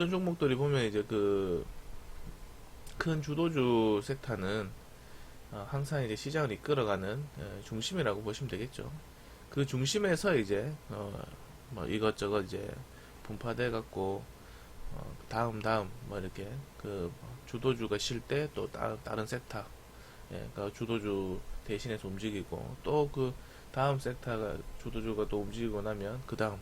어떤 종목들이 보면 이제 그 큰 주도주 섹터는 항상 이제 시장을 이끌어가는 중심이라고 보시면 되겠죠. 그 중심에서 이제 뭐 이것저것 이제 분파돼 갖고 다음 뭐 이렇게 그 주도주가 쉴 때 또 다른 섹터, 그러니까 주도주 대신해서 움직이고 또 그 다음 섹터가 주도주가 또 움직이고 나면 그 다음,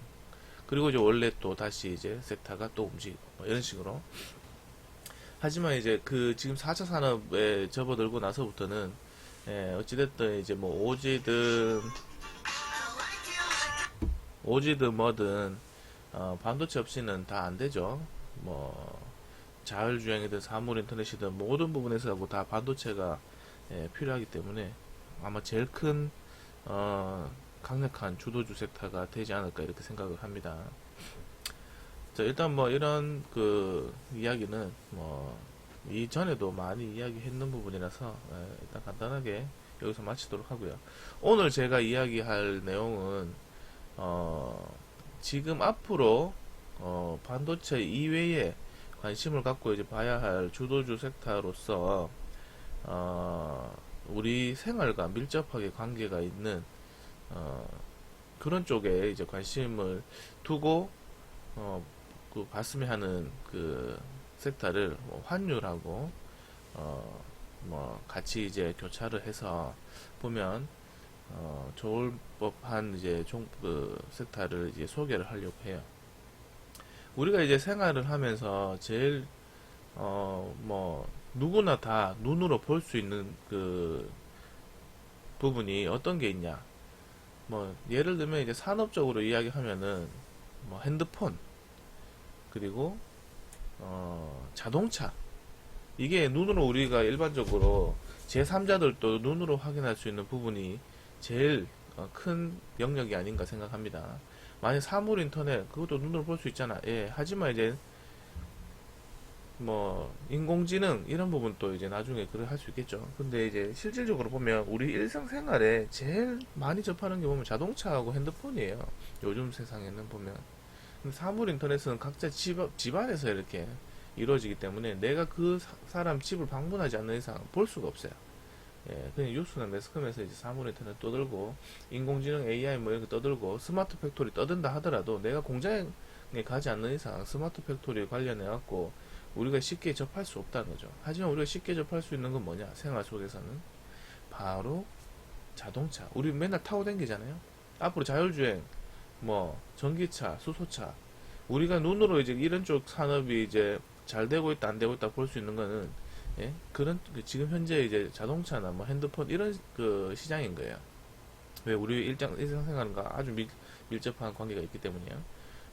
그리고 이제 원래 또 다시 이제 섹터가 또 움직이고 뭐 이런 식으로. 하지만 이제 그 지금 4차 산업에 접어들고 나서부터는 어찌됐든 이제 뭐 오지든 뭐든 반도체 없이는 다 안 되죠. 뭐 자율주행이든 사물 인터넷이든 모든 부분에서 다 반도체가 필요하기 때문에 아마 제일 큰 강력한 주도주 섹터가 되지 않을까 이렇게 생각을 합니다. 자, 일단 뭐 이런 그 이야기는 뭐 이전에도 많이 이야기했는 부분이라서 일단 간단하게 여기서 마치도록 하고요. 오늘 제가 이야기할 내용은 지금 앞으로 반도체 이외에 관심을 갖고 이제 봐야 할 주도주 섹터로서 우리 생활과 밀접하게 관계가 있는 어, 그런 쪽에 이제 관심을 두고 어, 그 봤으면 하는 그 섹터를 뭐 환율하고 뭐 같이 이제 교차를 해서 보면 좋을 법한 이제 그 섹터를 이제 소개를 하려고 해요. 우리가 이제 생활을 하면서 제일 뭐 누구나 다 눈으로 볼 수 있는 그 부분이 어떤 게 있냐? 뭐 예를 들면 이제 산업적으로 이야기하면은 뭐 핸드폰, 그리고 자동차, 이게 눈으로 우리가 일반적으로 제3자들도 눈으로 확인할 수 있는 부분이 제일 큰 영역이 아닌가 생각합니다. 만약 사물 인터넷 그것도 눈으로 볼 수 있잖아. 예. 하지만 이제 뭐 인공지능 이런 부분도 이제 나중에 그걸 할 수 있겠죠. 근데 이제 실질적으로 보면 우리 일상생활에 제일 많이 접하는 게 보면 자동차하고 핸드폰이에요. 요즘 세상에는 보면. 사물 인터넷은 각자 집안에서 이렇게 이루어지기 때문에 내가 그 사람 집을 방문하지 않는 이상 볼 수가 없어요. 예, 그냥 뉴스나 매스컴에서 이제 사물 인터넷 떠들고 인공지능 AI 뭐 이런 거 떠들고 스마트 팩토리 떠든다 하더라도 내가 공장에 가지 않는 이상 스마트 팩토리에 관련해 갖고 우리가 쉽게 접할 수 없다는 거죠. 하지만 우리가 쉽게 접할 수 있는 건 뭐냐? 생활 속에서는 바로 자동차. 우리 맨날 타고 다니잖아요. 앞으로 자율주행, 뭐 전기차, 수소차, 우리가 눈으로 이제 이런 쪽 산업이 이제 잘 되고 있다 안 되고 있다 볼 수 있는 거는 그런 지금 현재 이제 자동차나 뭐 핸드폰 이런 그 시장인 거예요. 왜 우리 일상생활과 아주 밀접한 관계가 있기 때문이에요.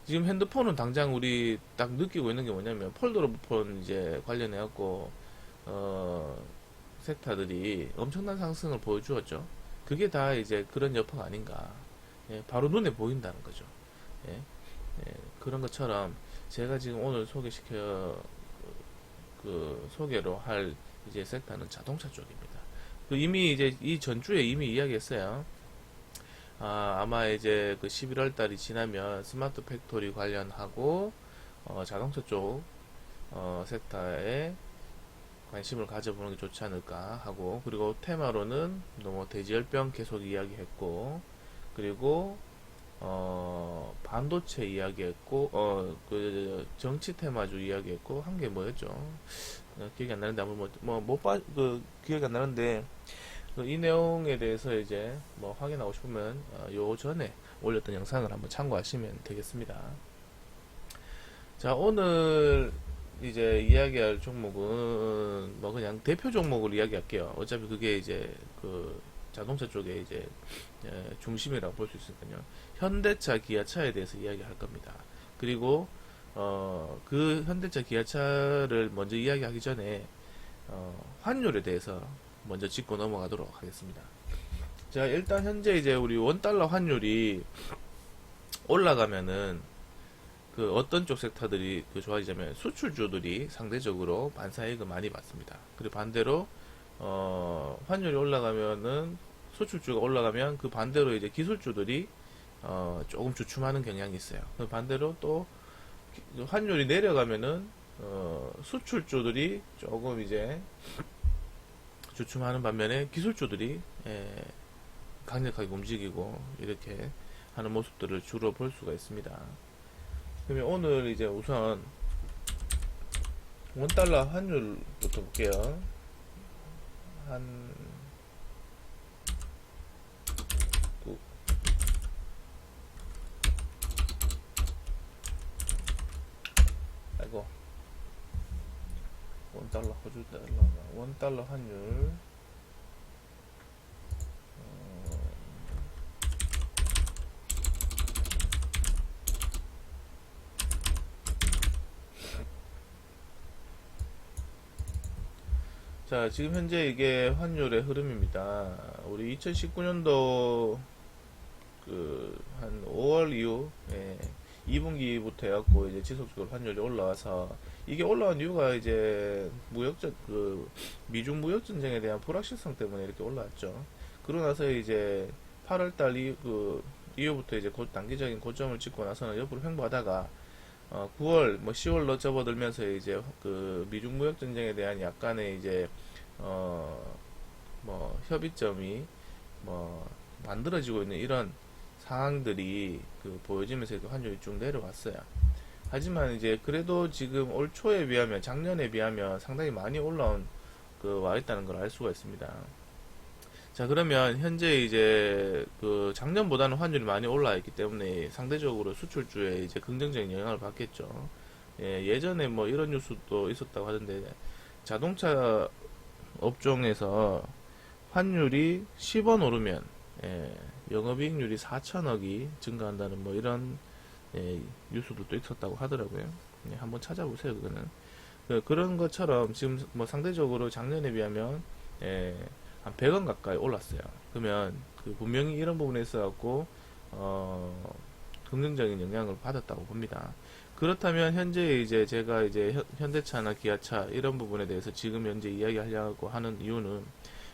지금 핸드폰은 당장 우리 딱 느끼고 있는 게 뭐냐면 폴더폰 이제 관련해 갖고 어 섹터들이 엄청난 상승을 보여주었죠. 그게 다 이제 그런 여파가 아닌가. 바로 눈에 보인다는 거죠. 예, 그런 것처럼 제가 지금 오늘 소개로 할 이제 섹터는 자동차 쪽입니다. 그 이미 이제 이 전주에 이미 이야기했어요. 아마 이제 그 11월 달이 지나면 스마트 팩토리 관련하고 자동차 쪽 섹터에 관심을 가져보는 게 좋지 않을까 하고, 그리고 테마로는 뭐 대지열병 계속 이야기했고, 그리고 반도체 이야기했고, 그 정치 테마주 이야기했고, 한 게 뭐였죠? 기억이 안 나는데 아무 그 기억이 안 나는데 이 내용에 대해서 이제 뭐 확인하고 싶으면 요 전에 올렸던 영상을 한번 참고하시면 되겠습니다. 자, 오늘 이제 이야기할 종목은 뭐 그냥 대표 종목을 이야기할게요. 어차피 그게 이제 그 자동차 쪽에 이제 중심이라고 볼 수 있으니까요. 현대차, 기아차에 대해서 이야기할 겁니다. 그리고 그 현대차, 기아차를 먼저 이야기하기 전에 환율에 대해서 먼저 짚고 넘어가도록 하겠습니다. 자, 일단 현재 이제 우리 원달러 환율이 올라가면은 그 어떤 쪽 섹터들이 그 좋아지냐면 수출주들이 상대적으로 반사이익을 많이 받습니다. 그리고 반대로 환율이 올라가면은 수출주가 올라가면 그 반대로 이제 기술주들이 조금 주춤하는 경향이 있어요. 그 반대로 또 환율이 내려가면은 수출주들이 조금 이제 주춤하는 반면에 기술주들이 강력하게 움직이고 이렇게 하는 모습들을 주로 볼 수가 있습니다. 그러면 오늘 이제 우선 원달러 환율부터 볼게요. 한 아이고 원달러 호주 달러 원달러 환율 자, 지금 현재 이게 환율의 흐름입니다. 우리 2019년도 한 5월 이후 2분기부터 해갖고 이제 지속적으로 환율이 올라와서 이게 올라온 이유가 이제 미중 무역 전쟁에 대한 불확실성 때문에 이렇게 올라왔죠. 그러고 나서 이제 8월달 이후부터 이제 단기적인 고점을 찍고 나서는 옆으로 횡보하다가 9월, 10월로 접어들면서 이제 미중 무역 전쟁에 대한 약간의 이제 협의점이 만들어지고 있는 이런 상황들이 보여지면서 이렇게 환율이 쭉 내려왔어요. 하지만 이제 그래도 지금 올 초에 비하면 작년에 비하면 상당히 많이 올라온 와 있다는 걸 알 수가 있습니다. 자, 그러면 현재 이제 작년보다는 환율이 많이 올라 있기 때문에 상대적으로 수출주에 이제 긍정적인 영향을 받겠죠. 예전에 이런 뉴스도 있었다고 하던데 자동차 업종에서 환율이 10원 오르면 영업이익률이 4천억이 증가한다는 이런 뉴스도 또 있었다고 하더라고요. 한번 찾아보세요. 그거는 그런 것처럼 지금 상대적으로 작년에 비하면 한 100원 가까이 올랐어요. 그러면 분명히 이런 부분에 있어갖고 긍정적인 영향을 받았다고 봅니다. 그렇다면 현재 이제 제가 이제 현대차나 기아차 이런 부분에 대해서 지금 현재 이야기하려고 하는 이유는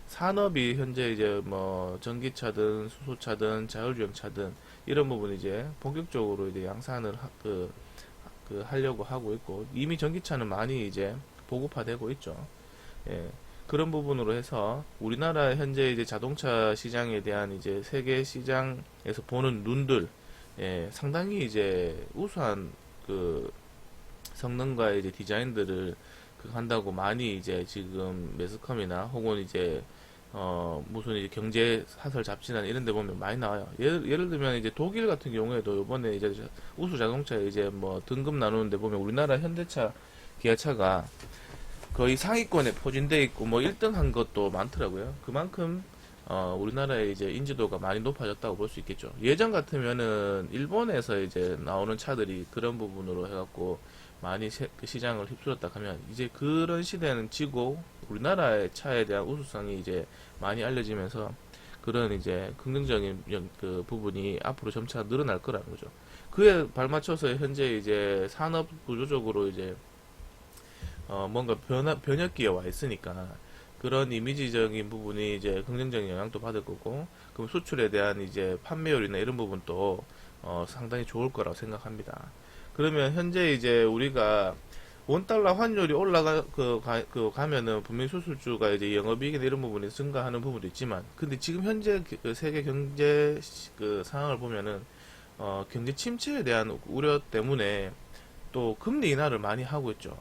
산업이 현재 이제 전기차든 수소차든 자율주행차든 이런 부분 이제 본격적으로 이제 양산을 하려고 하고 있고 이미 전기차는 많이 이제 보급화되고 있죠. 그런 부분으로 해서 우리나라 현재 이제 자동차 시장에 대한 이제 세계 시장에서 보는 눈들 상당히 이제 우수한 성능과 이제 디자인들을 한다고 많이 이제 지금 매스컴이나 혹은 이제 무슨 이제 경제 사설 잡지나 이런 데 보면 많이 나와요. 예를 들면 이제 독일 같은 경우에도 이번에 이제 우수 자동차 이제 등급 나누는데 보면 우리나라 현대차, 기아차가 거의 상위권에 포진돼 있고 1등 한 것도 많더라고요. 그만큼 우리나라의 이제 인지도가 많이 높아졌다고 볼 수 있겠죠. 예전 같으면은 일본에서 이제 나오는 차들이 그런 부분으로 해갖고 많이 시장을 휩쓸었다 하면 이제 그런 시대는 지고 우리나라의 차에 대한 우수성이 이제 많이 알려지면서 그런 이제 긍정적인 부분이 앞으로 점차 늘어날 거라는 거죠. 그에 발맞춰서 현재 이제 산업 구조적으로 이제 뭔가 변혁기에 와 있으니까 그런 이미지적인 부분이 이제 긍정적인 영향도 받을 거고 그럼 수출에 대한 이제 판매율이나 이런 부분도 상당히 좋을 거라고 생각합니다. 그러면 현재 이제 우리가 원달러 환율이 가면은 분명히 수출주가 이제 영업이익이나 이런 부분이 증가하는 부분도 있지만 근데 지금 현재 세계 경제 상황을 보면은 경제 침체에 대한 우려 때문에 또 금리 인하를 많이 하고 있죠.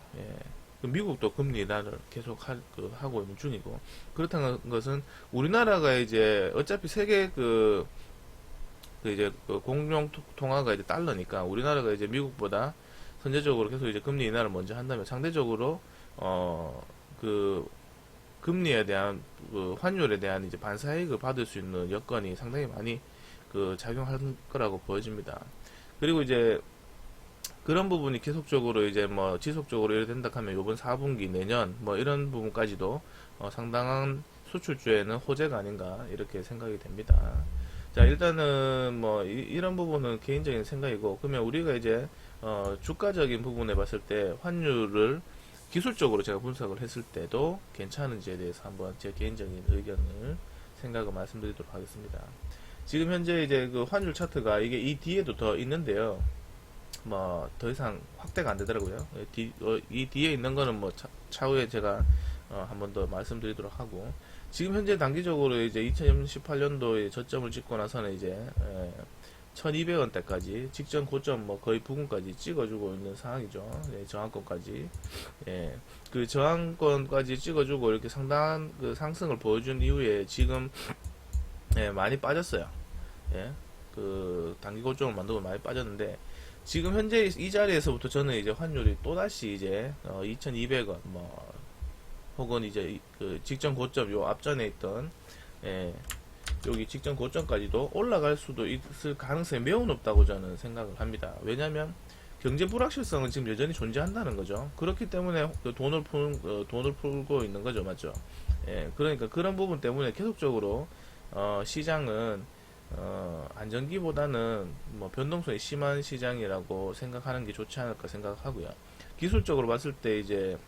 미국도 금리 인하를 계속 하고 있는 중이고 그렇다는 것은 우리나라가 이제 어차피 세계 이제 공용 통화가 이제 달러니까 우리나라가 이제 미국보다 선제적으로 계속 이제 금리 인하를 먼저 한다면 상대적으로 금리에 대한 환율에 대한 이제 반사이익을 받을 수 있는 여건이 상당히 많이 작용할 거라고 보여집니다. 그리고 이제 그런 부분이 계속적으로 이제 지속적으로 이래 된다 하면 요번 4분기 내년 이런 부분까지도 상당한 수출주에는 호재가 아닌가 이렇게 생각이 됩니다. 자, 일단은 이런 부분은 개인적인 생각이고 그러면 우리가 이제 주가적인 부분에 봤을 때 환율을 기술적으로 제가 분석을 했을 때도 괜찮은지에 대해서 한번 제 개인적인 의견을 생각을 말씀드리도록 하겠습니다. 지금 현재 이제 환율 차트가 이게 이 뒤에도 더 있는데요. 뭐 더 이상 확대가 안 되더라고요. 이 뒤에 있는 거는 뭐 차후에 제가 한 번 더 말씀드리도록 하고, 지금 현재 단기적으로 이제 2018년도에 저점을 찍고 나서는 이제 1200원대까지 직전 고점 뭐 거의 부근까지 찍어주고 있는 상황이죠. 예, 저항권까지. 예, 그 저항권까지 찍어주고 이렇게 상당한 그 상승을 보여준 이후에 지금 많이 빠졌어요. 예, 그 단기 고점을 만들고 많이 빠졌는데, 지금 현재 이 자리에서부터 저는 이제 환율이 또다시 이제 2200원 뭐 혹은 이제 그 직전 고점 요 앞전에 있던 여기 직전 고점까지도 올라갈 수도 있을 가능성이 매우 높다고 저는 생각을 합니다. 왜냐하면 경제 불확실성은 지금 여전히 존재한다는 거죠. 그렇기 때문에 돈을 풀고 있는 거죠, 맞죠? 예, 그러니까 그런 부분 때문에 계속적으로 시장은 안정기보다는 뭐 변동성이 심한 시장이라고 생각하는 게 좋지 않을까 생각하고요. 기술적으로 봤을 때 이제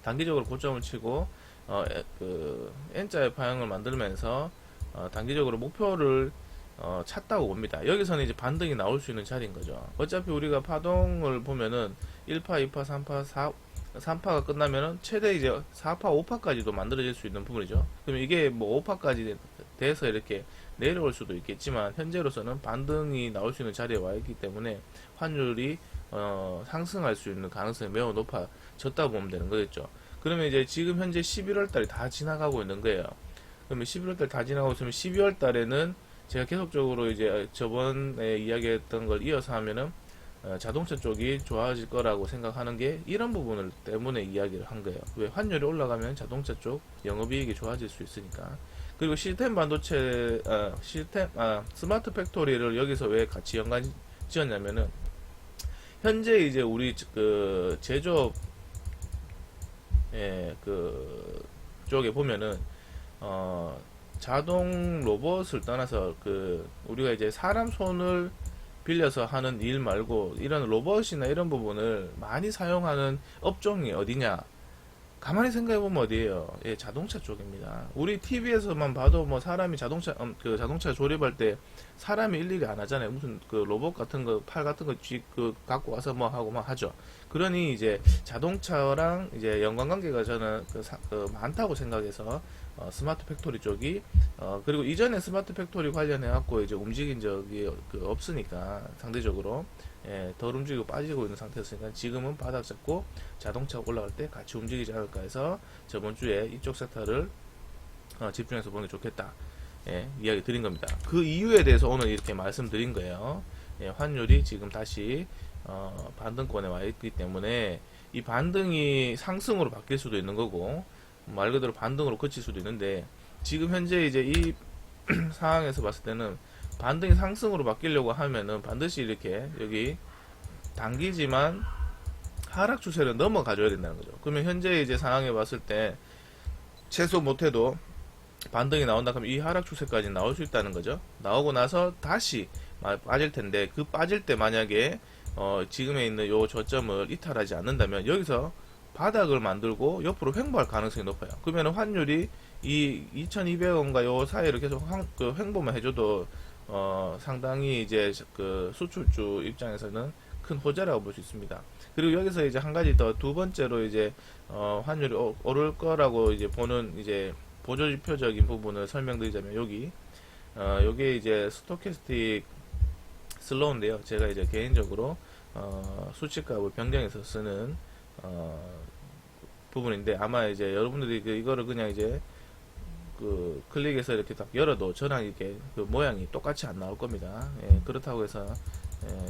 단기적으로 고점을 치고 그 N자의 파형을 만들면서 단기적으로 목표를 찾다고 봅니다. 여기서는 이제 반등이 나올 수 있는 자리인 거죠. 어차피 우리가 파동을 보면은 1파, 2파, 3파, 3파가 끝나면은 최대 이제 4파, 5파까지도 만들어질 수 있는 부분이죠. 그러면 이게 뭐 5파까지 돼서 이렇게 내려올 수도 있겠지만, 현재로서는 반등이 나올 수 있는 자리에 와 있기 때문에 환율이 상승할 수 있는 가능성이 매우 높아졌다고 보면 되는 거겠죠. 그러면 이제 지금 현재 11월 달이 다 지나가고 있는 거예요. 그러면 11월 달 다 지나가고 있으면 12월 달에는 제가 계속적으로 이제 저번에 이야기했던 걸 이어서 하면은 자동차 쪽이 좋아질 거라고 생각하는 게 이런 부분을 때문에 이야기를 한 거예요. 왜? 환율이 올라가면 자동차 쪽 영업이익이 좋아질 수 있으니까. 그리고 시스템 반도체, 스마트 팩토리를 여기서 왜 같이 연관 지었냐면은, 현재 이제 우리 그 제조업, 그 쪽에 보면은, 자동 로봇을 떠나서 그 우리가 이제 사람 손을 빌려서 하는 일 말고 이런 로봇이나 이런 부분을 많이 사용하는 업종이 어디냐? 가만히 생각해보면 어디에요? 예, 자동차 쪽입니다. 우리 TV에서만 봐도 뭐 사람이 자동차 조립할 때 사람이 일일이 안 하잖아요. 무슨 그 로봇 같은 거, 팔 같은 거 갖고 와서 뭐 하고 막 하죠. 그러니 이제 자동차랑 이제 연관관계가 저는 많다고 생각해서 스마트 팩토리 쪽이 그리고 이전에 스마트 팩토리 관련해 갖고 이제 움직인 적이 없으니까 상대적으로 덜 움직이고 빠지고 있는 상태였으니까, 지금은 바닥 잡고 자동차 올라갈 때 같이 움직이지 않을까 해서 저번 주에 이쪽 섹터를 집중해서 보는 게 좋겠다 이야기 드린 겁니다. 그 이유에 대해서 오늘 이렇게 말씀드린 거예요. 환율이 지금 다시 반등권에 와 있기 때문에 이 반등이 상승으로 바뀔 수도 있는 거고, 말 그대로 반등으로 그칠 수도 있는데, 지금 현재 이제 이 상황에서 봤을 때는 반등이 상승으로 바뀌려고 하면은 반드시 이렇게 여기 단기지만 하락 추세를 넘어가줘야 된다는 거죠. 그러면 현재 이제 상황에 봤을 때 최소 못해도 반등이 나온다 그러면 이 하락 추세까지 나올 수 있다는 거죠. 나오고 나서 다시 빠질 텐데, 그 빠질 때 만약에 지금에 있는 요 저점을 이탈하지 않는다면 여기서 바닥을 만들고 옆으로 횡보할 가능성이 높아요. 그러면 환율이 이 2200원과 요 사이를 계속 횡보만 해줘도 상당히 이제 그 수출주 입장에서는 큰 호재라고 볼 수 있습니다. 그리고 여기서 이제 한 가지 더, 두 번째로 이제 환율이 오를 거라고 이제 보는 이제 보조지표적인 부분을 설명드리자면, 여기 요게 이제 스토캐스틱 슬로우인데요. 제가 이제 개인적으로 수치값을 변경해서 쓰는 부분인데, 아마 이제 여러분들이 이거를 그냥 이제 클릭해서 이렇게 딱 열어도 저랑 이렇게 그 모양이 똑같이 안 나올 겁니다. 그렇다고 해서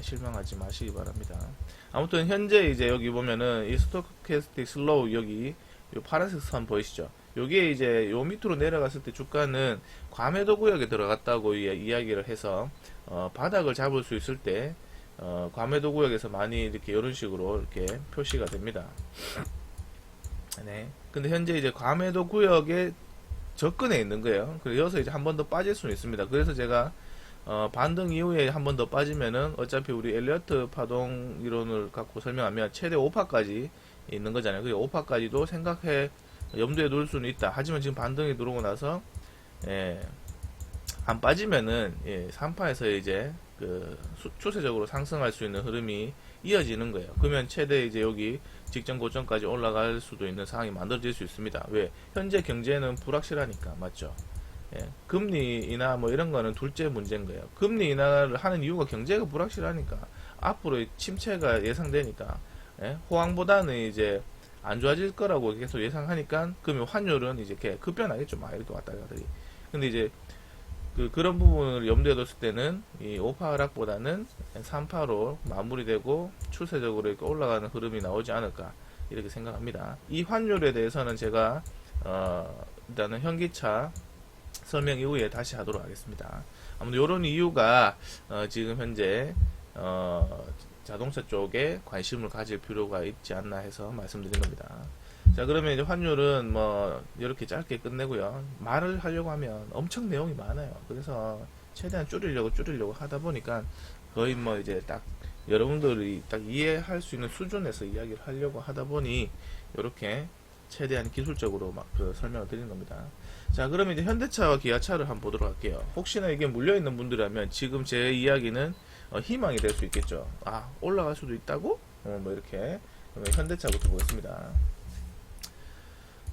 실망하지 마시기 바랍니다. 아무튼 현재 이제 여기 보면은 이 스토캐스틱 슬로우, 여기 요 파란색 선 보이시죠? 요게 이제 요 밑으로 내려갔을 때 주가는 과매도 구역에 들어갔다고 이야기를 해서 바닥을 잡을 수 있을 때 과매도 구역에서 많이 이렇게 이런 식으로 이렇게 표시가 됩니다. 네. 근데 현재 이제 과매도 구역에 접근해 있는 거예요. 그래서 이제 한 번 더 빠질 수는 있습니다. 그래서 제가 반등 이후에 한 번 더 빠지면은 어차피 우리 엘리어트 파동 이론을 갖고 설명하면 최대 5파까지 있는 거잖아요. 그리고 5파까지도 염두에 놓을 수는 있다. 하지만 지금 반등이 들어오고 나서 안 빠지면은 3파에서 이제 그 추세적으로 상승할 수 있는 흐름이 이어지는 거예요. 그러면 최대 이제 여기 직전 고점까지 올라갈 수도 있는 상황이 만들어질 수 있습니다. 왜? 현재 경제는 불확실하니까. 맞죠? 금리 인하 뭐 이런 거는 둘째 문제인 거예요. 금리 인하를 하는 이유가 경제가 불확실하니까, 앞으로 침체가 예상되니까, 호황보다는 이제 안 좋아질 거라고 계속 예상하니까, 그러면 환율은 이제 이렇게 급변하겠죠. 막 이렇게 왔다 갔다. 근데 이제 그런 부분을 염두에 뒀을 때는 이 5파 하락보다는 3파로 마무리되고 추세적으로 이렇게 올라가는 흐름이 나오지 않을까 이렇게 생각합니다. 이 환율에 대해서는 제가 일단은 현기차 설명 이후에 다시 하도록 하겠습니다. 아무튼 이런 이유가 지금 현재 자동차 쪽에 관심을 가질 필요가 있지 않나 해서 말씀드린 겁니다. 자, 그러면 이제 환율은 뭐 이렇게 짧게 끝내고요. 말을 하려고 하면 엄청 내용이 많아요. 그래서 최대한 줄이려고 하다 보니까 거의 뭐 이제 딱 여러분들이 딱 이해할 수 있는 수준에서 이야기를 하려고 하다 보니 이렇게 최대한 기술적으로 막 설명을 드리는 겁니다. 자, 그러면 이제 현대차와 기아차를 한번 보도록 할게요. 혹시나 이게 물려있는 분들이라면 지금 제 이야기는 희망이 될 수 있겠죠. 아, 올라갈 수도 있다고? 뭐 이렇게. 그러면 현대차부터 보겠습니다.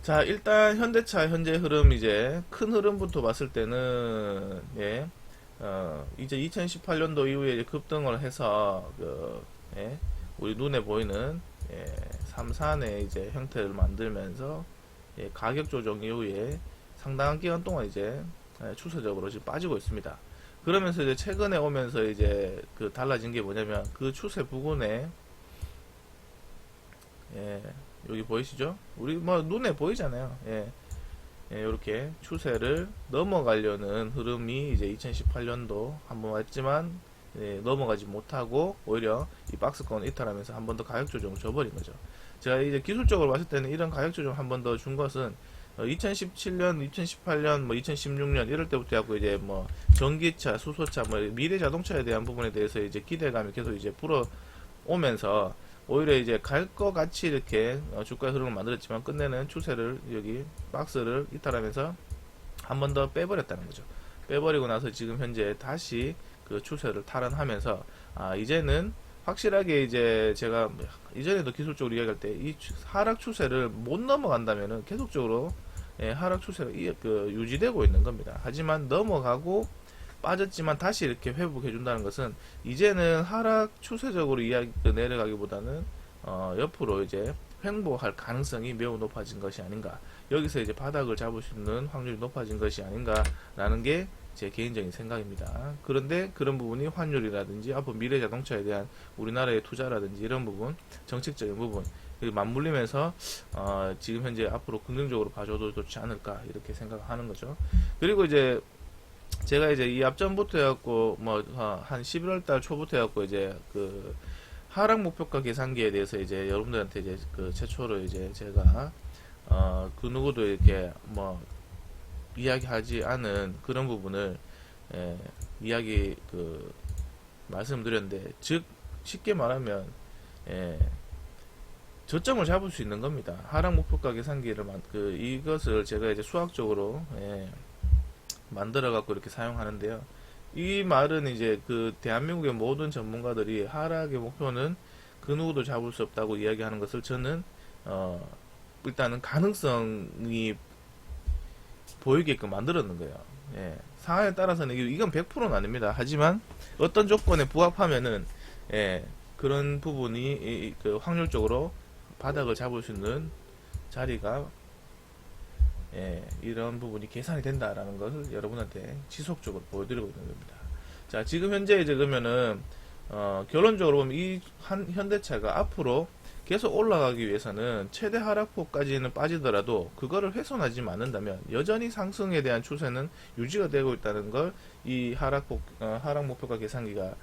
자, 일단 현대차 현재 흐름, 이제 큰 흐름부터 봤을 때는 이제 2018년도 이후에 이제 급등을 해서 우리 눈에 보이는 3, 4의 이제 형태를 만들면서 가격 조정 이후에 상당한 기간 동안 이제 추세적으로 지금 빠지고 있습니다. 그러면서 이제 최근에 오면서 이제 달라진 게 뭐냐면 그 추세 부근에 여기 보이시죠? 우리 뭐 눈에 보이잖아요. 이렇게 추세를 넘어가려는 흐름이 이제 2018년도 한번 왔지만 넘어가지 못하고 오히려 이 박스권 이탈하면서 한 번 더 가격 조정을 줘버린 거죠. 제가 이제 기술적으로 봤을 때는 이런 가격 조정 한 번 더 준 것은 2017년, 2018년, 뭐 2016년 이럴 때부터 해갖고 이제 뭐 전기차, 수소차, 뭐 미래 자동차에 대한 부분에 대해서 이제 기대감이 계속 이제 불어오면서 오히려 이제 갈 것 같이 이렇게 주가의 흐름을 만들었지만 끝내는 추세를 여기 박스를 이탈하면서 한 번 더 빼버렸다는 거죠. 빼버리고 나서 지금 현재 다시 그 추세를 탈환하면서 이제는 확실하게 이제 제가 이전에도 기술적으로 이야기할 때 이 하락 추세를 못 넘어간다면은 계속적으로 하락 추세가 유지되고 있는 겁니다. 하지만 넘어가고 빠졌지만 다시 이렇게 회복해 준다는 것은 이제는 하락 추세적으로 내려가기보다는 옆으로 이제 횡보할 가능성이 매우 높아진 것이 아닌가, 여기서 이제 바닥을 잡을 수 있는 확률이 높아진 것이 아닌가라는 게 제 개인적인 생각입니다. 그런데 그런 부분이 환율이라든지 앞으로 미래 자동차에 대한 우리나라의 투자라든지 이런 부분, 정책적인 부분 맞물리면서 지금 현재 앞으로 긍정적으로 봐줘도 좋지 않을까 이렇게 생각하는 거죠. 그리고 이제 제가 이제 이 앞전부터 해갖고 뭐 한 11월달 초부터 해갖고 이제 그 하락 목표가 계산기에 대해서 이제 여러분들한테 이제 최초로 이제 제가 그 누구도 이렇게 뭐 이야기하지 않은 그런 부분을 말씀드렸는데, 즉 쉽게 말하면 저점을 잡을 수 있는 겁니다. 하락 목표가 계산기를 이것을 제가 이제 수학적으로 만들어 갖고 이렇게 사용하는데요. 이 말은 이제 대한민국의 모든 전문가들이 하락의 목표는 그 누구도 잡을 수 없다고 이야기하는 것을 저는 일단은 가능성이 보이게끔 만들었는 거예요. 상황에 따라서는 이건 100%는 아닙니다. 하지만 어떤 조건에 부합하면은 그런 부분이 확률적으로 바닥을 잡을 수 있는 자리가 이런 부분이 계산이 된다라는 것을 여러분한테 지속적으로 보여드리고 있는 겁니다. 자, 지금 현재 이제 그러면은 결론적으로 보면 이 현대차가 앞으로 계속 올라가기 위해서는 최대 하락폭까지는 빠지더라도 그거를 훼손하지 않는다면 여전히 상승에 대한 추세는 유지가 되고 있다는 걸 이 하락 목표가 계산기가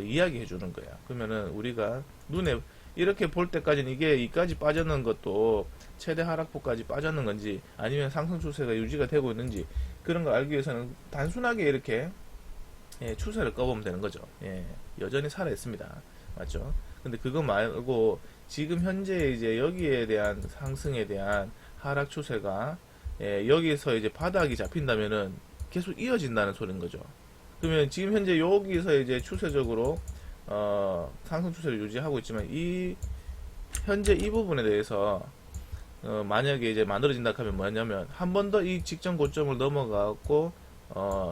이야기해 주는 거야. 그러면은 우리가 눈에 이렇게 볼 때까지는 이게 이까지 빠졌는 것도 최대 하락폭까지 빠졌는 건지 아니면 상승 추세가 유지가 되고 있는지 그런 걸 알기 위해서는 단순하게 이렇게 추세를 꺼보면 되는 거죠. 여전히 살아 있습니다. 맞죠? 근데 그거 말고 지금 현재 이제 여기에 대한 상승에 대한 하락 추세가 여기서 이제 바닥이 잡힌다면은 계속 이어진다는 소리인 거죠. 그러면 지금 현재 여기서 이제 추세적으로 상승 추세를 유지하고 있지만 이 현재 이 부분에 대해서 만약에 이제 만들어진다 하면 뭐냐면 한 번 더 이 직전 고점을 넘어가고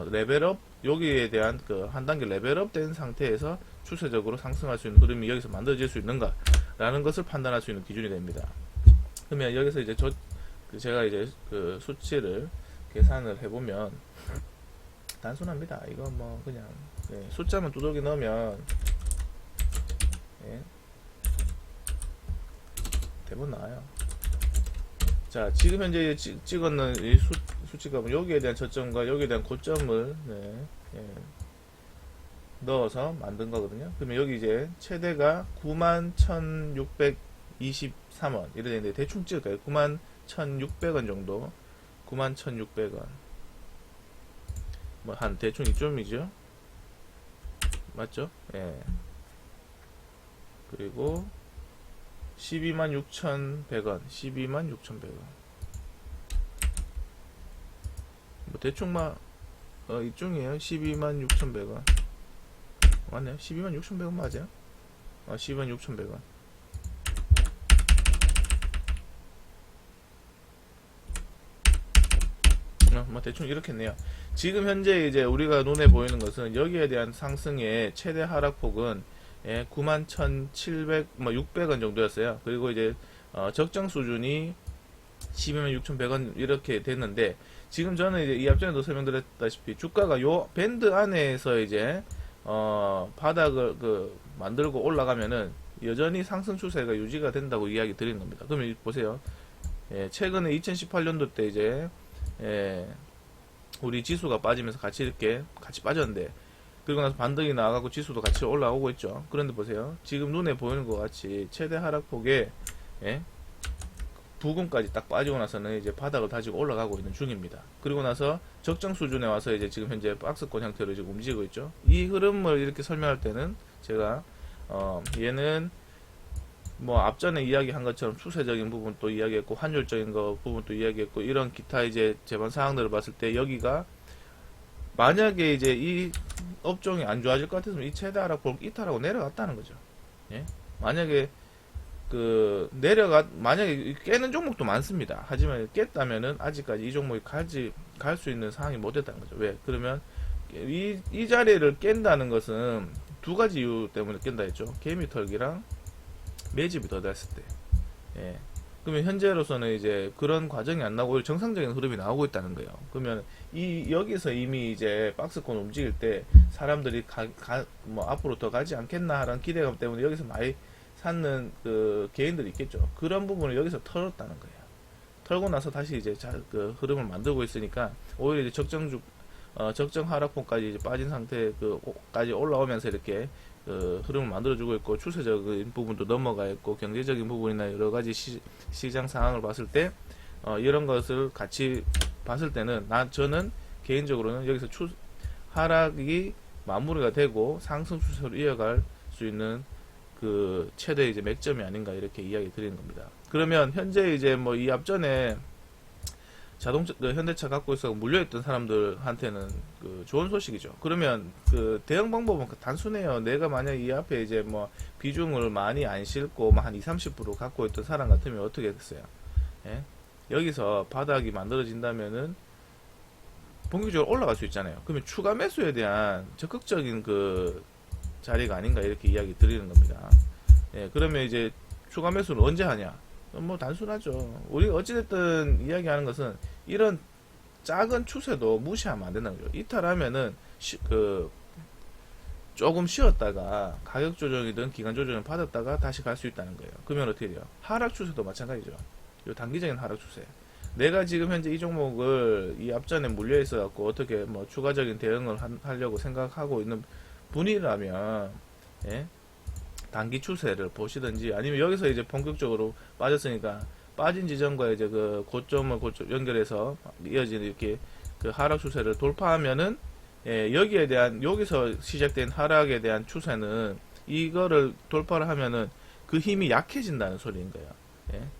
레벨업 여기에 대한 그 한 단계 레벨업 된 상태에서 추세적으로 상승할 수 있는 흐름이 여기서 만들어질 수 있는가 라는 것을 판단할 수 있는 기준이 됩니다. 그러면 여기서 이제 제가 이제 그 수치를 계산을 해보면 단순합니다. 이거 뭐 그냥 숫자만 두들겨 넣으면 대본 나와요. 자, 지금 현재 찍었는 이 수치가 여기에 대한 저점과 여기에 대한 고점을 넣어서 만든 거거든요. 그러면 여기 이제 최대가 91,623원 이래 되는데 대충 찍을까요? 91,600원 정도. 91,600원. 뭐 한 대충 이쯤이죠. 맞죠? 예. 그리고 126,100원. 126,100원. 뭐 대충 이쪽이에요. 126,100원. 맞네요. 126,100원 맞아요? 126,100원. 뭐 대충 이렇겠네요. 지금 현재 이제 우리가 눈에 보이는 것은 여기에 대한 상승의 최대 하락폭은 91,700, 600원 정도였어요. 그리고 이제 적정 수준이 126,100원 이렇게 됐는데, 지금 저는 이제 이 앞전에도 설명드렸다시피 주가가 요 밴드 안에서 이제 바닥을 만들고 올라가면은 여전히 상승 추세가 유지가 된다고 이야기 드리는 겁니다. 그러면 보세요. 최근에 2018년도 때 이제 우리 지수가 빠지면서 같이 빠졌는데, 그리고 나서 반등이 나와가고 지수도 같이 올라오고 있죠. 그런데 보세요. 지금 눈에 보이는 것 같이 최대 하락폭에 부근까지 딱 빠지고 나서는 이제 바닥을 다지고 올라가고 있는 중입니다. 그리고 나서 적정 수준에 와서 이제 지금 현재 박스권 형태로 지금 움직이고 있죠. 이 흐름을 이렇게 설명할 때는 제가 얘는 뭐 앞전에 이야기한 것처럼 추세적인 부분도 이야기했고 환율적인 부분도 이야기했고 이런 기타 이제 재반 사항들을 봤을 때 여기가 만약에 이제 이 업종이 안 좋아질 것 같았으면 이 최대 하락폭 이탈하고 내려갔다는 거죠. 만약에 만약에 깨는 종목도 많습니다. 하지만 깼다면은 아직까지 이 종목이 갈 수 있는 상황이 못 됐다는 거죠. 왜? 그러면 이 자리를 깬다는 것은 두 가지 이유 때문에 깬다 했죠. 개미 털기랑 매집이 더 됐을 때. 그러면 현재로서는 이제 그런 과정이 안 나오고 정상적인 흐름이 나오고 있다는 거예요. 그러면 여기서 이미 이제 박스권 움직일 때 사람들이 뭐 앞으로 더 가지 않겠나 하는 기대감 때문에 여기서 많이 샀는 개인들이 있겠죠. 그런 부분을 여기서 털었다는 거예요. 털고 나서 다시 이제 흐름을 만들고 있으니까 오히려 이제 적정 하락폭까지 이제 빠진 상태까지 올라오면서 이렇게 흐름을 만들어주고 있고, 추세적인 부분도 넘어가 있고, 경제적인 부분이나 여러 가지 시장 상황을 봤을 때 이런 것을 같이 봤을 때는 저는 개인적으로는 여기서 하락이 마무리가 되고 상승 추세로 이어갈 수 있는 최대 이제 맥점이 아닌가 이렇게 이야기 드리는 겁니다. 그러면 현재 이제 뭐 이 앞전에 자동차 현대차 갖고 있어 물려있던 사람들한테는 좋은 소식이죠. 그러면 대응 방법은 단순해요. 내가 만약 이 앞에 이제 뭐 비중을 많이 안 싣고 한 20-30% 갖고 있던 사람 같으면 어떻게 했어요? 여기서 바닥이 만들어진다면은 본격적으로 올라갈 수 있잖아요. 그러면 추가 매수에 대한 적극적인 자리가 아닌가 이렇게 이야기 드리는 겁니다. 그러면 이제 추가 매수를 언제 하냐? 뭐 단순하죠. 우리 어찌됐든 이야기하는 것은 이런 작은 추세도 무시하면 안 된다는 거죠. 이탈하면은 조금 쉬었다가 가격 조정이든 기간 조정을 받았다가 다시 갈 수 있다는 거예요. 그러면 어떻게 돼요? 하락 추세도 마찬가지죠. 요 단기적인 하락 추세. 내가 지금 현재 이 종목을 이 앞전에 물려 있어 갖고 어떻게 뭐 추가적인 대응을 하려고 생각하고 있는 분이라면 단기 추세를 보시든지, 아니면 여기서 이제 본격적으로 빠졌으니까 빠진 지점과 이제 고점을 연결해서 이어지는 이렇게 하락 추세를 돌파하면은 여기에 대한 여기서 시작된 하락에 대한 추세는 이거를 돌파를 하면은 그 힘이 약해진다는 소리인 거예요.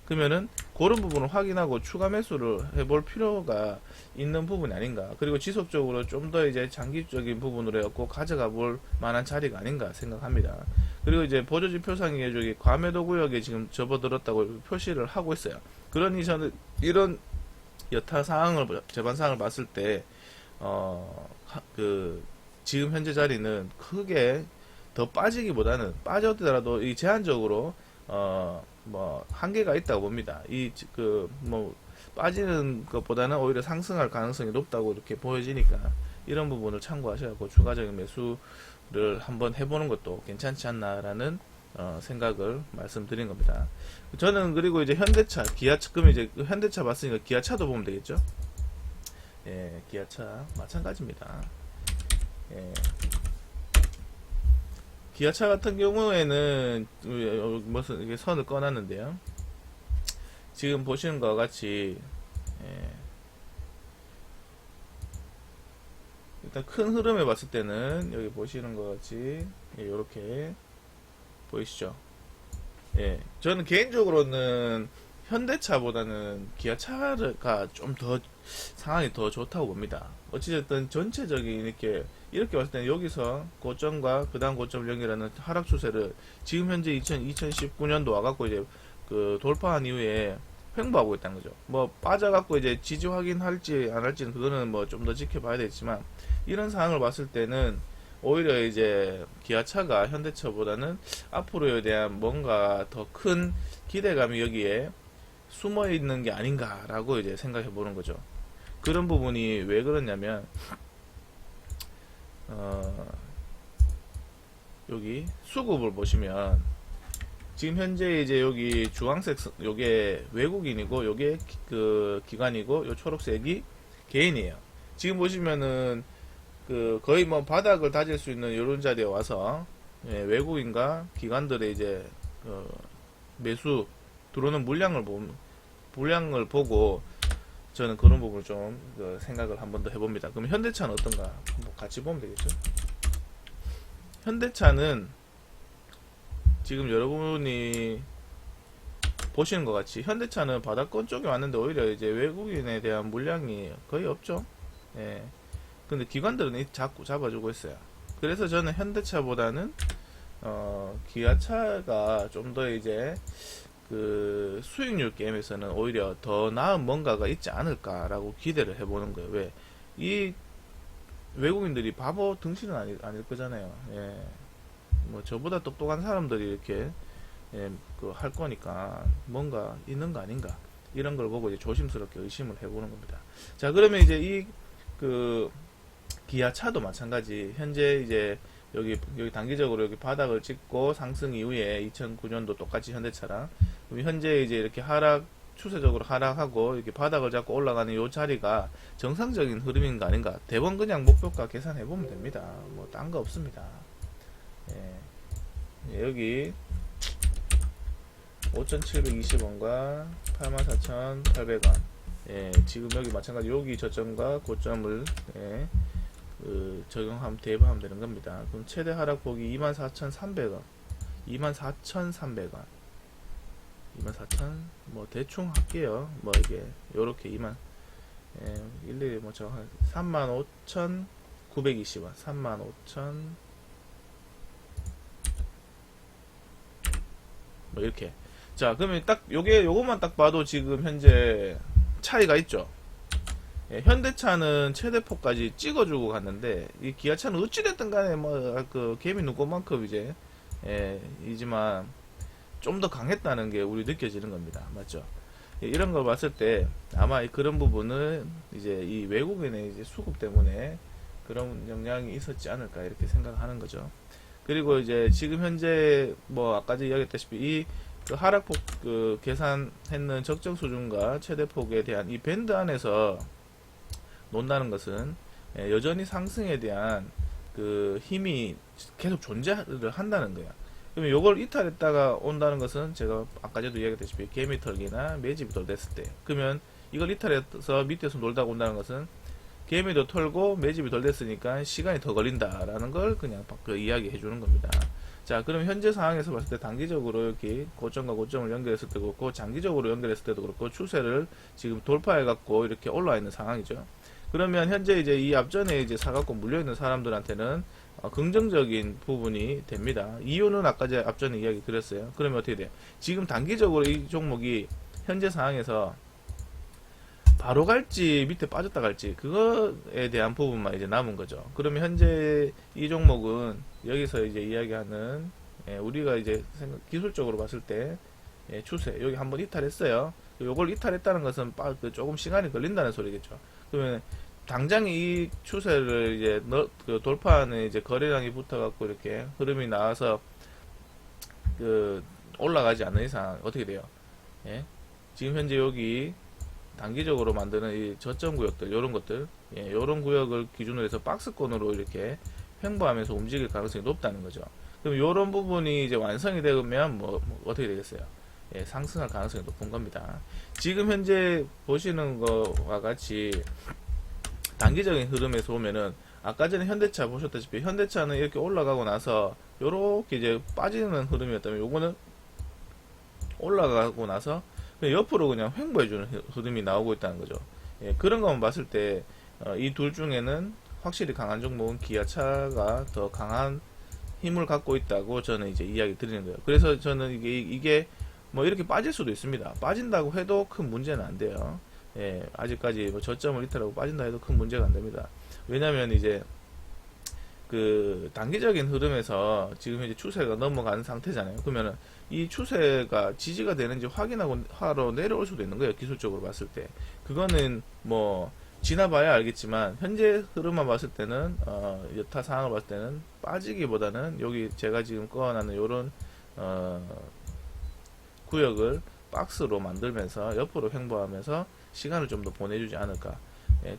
그러면은 그런 부분을 확인하고 추가 매수를 해볼 필요가 있는 부분이 아닌가. 그리고 지속적으로 좀 더 이제 장기적인 부분으로 해갖고 가져가 볼 만한 자리가 아닌가 생각합니다. 그리고 이제 보조지표상에 저기 과매도 구역에 지금 접어들었다고 표시를 하고 있어요. 그러니 저는 이런 여타 사항을, 재반 사항을 봤을 때, 지금 현재 자리는 크게 더 빠지기보다는, 빠졌더라도 이 제한적으로, 한계가 있다고 봅니다. 빠지는 것보다는 오히려 상승할 가능성이 높다고 이렇게 보여지니까, 이런 부분을 참고하셔서 추가적인 매수를 한번 해보는 것도 괜찮지 않나라는 생각을 말씀드린 겁니다. 저는 그리고 이제 현대차, 기아차, 그럼 이제 현대차 봤으니까 기아차도 보면 되겠죠? 예, 기아차 마찬가지입니다. 예. 기아차 같은 경우에는 무슨 이게 선을 꺼놨는데요. 지금 보시는 것과 같이 일단 큰 흐름에 봤을 때는 여기 보시는 것 같이 이렇게 보이시죠? 예, 저는 개인적으로는 현대차보다는 기아차가 좀 더 상황이 더 좋다고 봅니다. 어찌됐든 전체적인 이렇게 봤을 때는 여기서 고점과 그 다음 고점을 연결하는 하락 추세를 지금 현재 2019년도 와갖고 이제 그 돌파한 이후에 횡보하고 있다는 거죠. 뭐 빠져갖고 이제 지지 확인할지 안 할지는 그거는 뭐 좀 더 지켜봐야 되겠지만, 이런 상황을 봤을 때는 오히려 이제 기아차가 현대차보다는 앞으로에 대한 뭔가 더 큰 기대감이 여기에 숨어 있는 게 아닌가라고 이제 생각해 보는 거죠. 그런 부분이 왜 그러냐면, 여기 수급을 보시면 지금 현재 이제 여기 주황색 요게 외국인이고 요게 그 기관이고 요 초록색이 개인이에요. 지금 보시면은 거의 뭐 바닥을 다질 수 있는 이런 자리에 와서 외국인과 기관들의 이제 매수 들어오는 물량을 보고 저는 그런 부분을 좀 생각을 한 번 더 해봅니다. 그럼 현대차는 어떤가 한번 같이 보면 되겠죠. 현대차는 지금 여러분이 보시는 것 같이 현대차는 바닥권 쪽에 왔는데 오히려 이제 외국인에 대한 물량이 거의 없죠. 예. 근데 기관들은 자꾸 잡아주고 있어요. 그래서 저는 현대차보다는 기아차가 좀 더 이제 그 수익률 게임에서는 오히려 더 나은 뭔가가 있지 않을까라고 기대를 해보는 거예요. 왜? 이 외국인들이 바보 등신은 아닐 거잖아요. 예. 뭐 저보다 똑똑한 사람들이 이렇게 할 거니까 뭔가 있는 거 아닌가, 이런 걸 보고 이제 조심스럽게 의심을 해보는 겁니다. 자, 그러면 이제 기아차도 마찬가지. 현재 이제 여기 단기적으로 여기 바닥을 찍고 상승 이후에 2009년도 똑같이 현대차랑, 그럼 현재 이제 이렇게 추세적으로 하락하고 이렇게 바닥을 잡고 올라가는 이 자리가 정상적인 흐름인 거 아닌가. 대번 그냥 목표가 계산해 보면 됩니다. 뭐 딴 거 없습니다. 예, 여기 5,720원과 84,800원. 예, 지금 여기 마찬가지 여기 저점과 고점을 적용하면 대입하면 되는 겁니다. 그럼 최대 하락폭이 24,300원, 24,300원, 24,000, 뭐 대충 할게요. 뭐 이게 요렇게 일일이 뭐 정확하게 35,920원, 35,000 뭐 이렇게. 자, 그러면 딱 요것만 딱 봐도 지금 현재 차이가 있죠. 예, 현대차는 최대폭까지 찍어주고 갔는데 이 기아차는 어찌됐든 간에 뭐 개미 눈꽃만큼 이제 이지만 좀 더 강했다는 게 우리 느껴지는 겁니다. 맞죠? 예, 이런 걸 봤을 때 아마 그런 부분은 이제 이 외국인의 이제 수급 때문에 그런 영향이 있었지 않을까 이렇게 생각하는 거죠. 그리고 이제 지금 현재 뭐 아까 이야기했다시피 이 하락폭 계산했는 적정 수준과 최대폭에 대한 이 밴드 안에서 논다는 것은 여전히 상승에 대한 힘이 계속 존재를 한다는 거야. 그러면 이걸 이탈했다가 온다는 것은 제가 아까 전에도 이야기했다시피 개미털기나 매집이 덜 됐을 때, 그러면 이걸 이탈해서 밑에서 놀다가 온다는 것은 개미도 털고 매집이 덜 됐으니까 시간이 더 걸린다라는 걸 그냥 이야기해 주는 겁니다. 자, 그럼 현재 상황에서 봤을 때 단기적으로 이렇게 고점과 고점을 연결했을 때도 그렇고 장기적으로 연결했을 때도 그렇고 추세를 지금 돌파해 갖고 이렇게 올라와 있는 상황이죠. 그러면 현재 이제 이 앞전에 이제 사갖고 물려 있는 사람들한테는 긍정적인 부분이 됩니다. 이유는 아까 제가 앞전에 이야기 드렸어요. 그러면 어떻게 돼요? 지금 단기적으로 이 종목이 현재 상황에서 바로 갈지 밑에 빠졌다 갈지 그거에 대한 부분만 이제 남은 거죠. 그러면 현재 이 종목은 여기서 이제 이야기하는 우리가 이제 기술적으로 봤을 때 추세 여기 한번 이탈했어요. 요걸 이탈했다는 것은 조금 시간이 걸린다는 소리겠죠. 그러면 당장 이 추세를 이제 돌파하는 이제 거래량이 붙어갖고 이렇게 흐름이 나와서 올라가지 않는 이상 어떻게 돼요? 예? 지금 현재 여기 단기적으로 만드는 이 저점 구역들, 요런 것들, 요런 구역을 기준으로 해서 박스권으로 이렇게 횡보하면서 움직일 가능성이 높다는 거죠. 그럼 요런 부분이 이제 완성이 되면 어떻게 되겠어요? 상승할 가능성이 높은 겁니다. 지금 현재 보시는 것과 같이 단기적인 흐름에서 보면은 아까 전에 현대차 보셨다시피 현대차는 이렇게 올라가고 나서 요렇게 이제 빠지는 흐름이었다면 요거는 올라가고 나서 옆으로 그냥 횡보해주는 흐름이 나오고 있다는 거죠. 그런 것만 봤을 때 이 둘 중에는 확실히 강한 종목은 기아차가 더 강한 힘을 갖고 있다고 저는 이제 이야기 드리는 거예요. 그래서 저는 이게 뭐 이렇게 빠질 수도 있습니다. 빠진다고 해도 큰 문제는 안 돼요. 아직까지 뭐 저점을 이탈하고 빠진다 해도 큰 문제가 안 됩니다. 왜냐면 이제 그 단기적인 흐름에서 지금 현재 추세가 넘어가는 상태잖아요. 그러면은 이 추세가 지지가 되는지 확인하고 하러 내려올 수도 있는 거예요. 기술적으로 봤을 때. 그거는 뭐 지나봐야 알겠지만 현재 흐름만 봤을 때는 여타 상황을 봤을 때는 빠지기보다는 여기 제가 지금 꺼내는 요런 구역을 박스로 만들면서 옆으로 횡보하면서 시간을 좀 더 보내주지 않을까.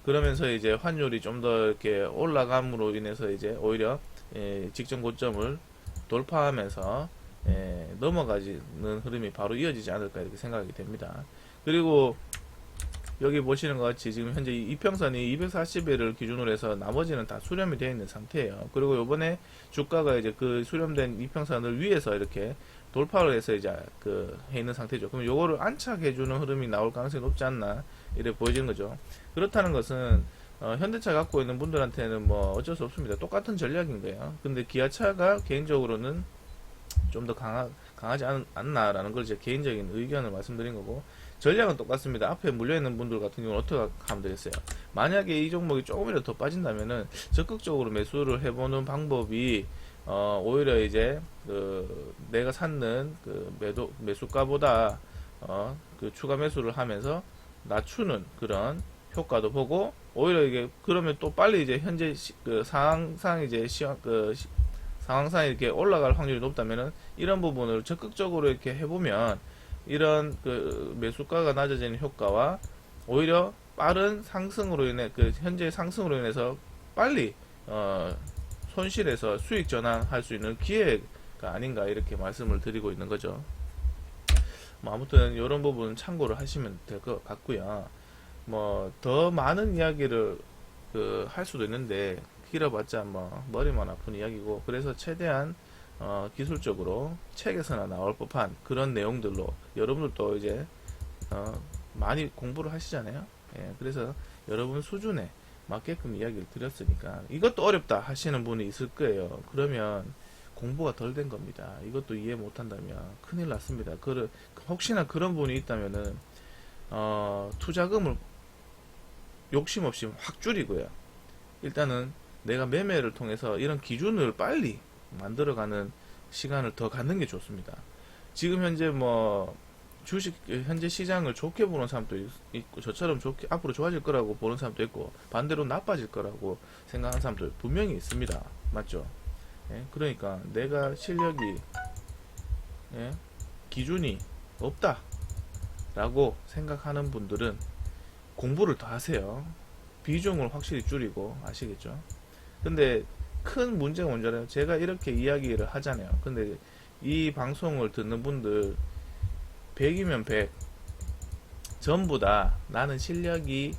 그러면서 이제 환율이 좀 더 이렇게 올라감으로 인해서 이제 오히려 직전 고점을 돌파하면서 넘어가지는 흐름이 바로 이어지지 않을까 이렇게 생각이 됩니다. 그리고 여기 보시는 것 같이 지금 현재 이평선이 240일을 기준으로 해서 나머지는 다 수렴이 되어 있는 상태예요. 그리고 요번에 주가가 이제 그 수렴된 이평선을 위에서 이렇게 돌파를 해서 이제 해 있는 상태죠. 그럼 요거를 안착해주는 흐름이 나올 가능성이 높지 않나 이래 보여지는 거죠. 그렇다는 것은 현대차 갖고 있는 분들한테는 뭐 어쩔 수 없습니다. 똑같은 전략인 거예요. 근데 기아차가 개인적으로는 좀 더 강하지 않나라는 걸 제 개인적인 의견을 말씀드린 거고, 전략은 똑같습니다. 앞에 물려있는 분들 같은 경우는 어떻게 하면 되겠어요? 만약에 이 종목이 조금이라도 더 빠진다면은 적극적으로 매수를 해보는 방법이 오히려 이제 내가 샀는 매수가보다 그 추가 매수를 하면서 낮추는 그런 효과도 보고, 오히려 이게 그러면 또 빨리 이제 현재 상황상 이제 상황상 이렇게 올라갈 확률이 높다면은 이런 부분을 적극적으로 이렇게 해보면 이런 매수가가 낮아지는 효과와 오히려 빠른 상승으로 인해 현재 상승으로 인해서 빨리 손실에서 수익 전환할 수 있는 기회가 아닌가 이렇게 말씀을 드리고 있는 거죠. 뭐 아무튼 이런 부분 참고를 하시면 될 것 같고요. 뭐 더 많은 이야기를 할 수도 있는데 길어봤자 뭐 머리만 아픈 이야기고, 그래서 최대한 기술적으로 책에서나 나올 법한 그런 내용들로 여러분들도 이제 많이 공부를 하시잖아요. 그래서 여러분 수준에 맞게끔 이야기를 드렸으니까, 이것도 어렵다 하시는 분이 있을 거예요. 그러면 공부가 덜 된 겁니다. 이것도 이해 못한다면 큰일 났습니다. 혹시나 그런 분이 있다면은 투자금을 욕심 없이 확 줄이고요. 일단은 내가 매매를 통해서 이런 기준을 빨리 만들어가는 시간을 더 갖는 게 좋습니다. 지금 현재 뭐 주식 현재 시장을 좋게 보는 사람도 있고, 저처럼 좋게 앞으로 좋아질 거라고 보는 사람도 있고, 반대로 나빠질 거라고 생각하는 사람도 분명히 있습니다. 맞죠? 그러니까 내가 실력이 기준이 없다 라고 생각하는 분들은 공부를 더 하세요. 비중을 확실히 줄이고, 아시겠죠? 근데 큰 문제가 뭔지알아요? 제가 이렇게 이야기를 하잖아요. 근데 이 방송을 듣는 분들 100이면 100 전부 다 나는 실력이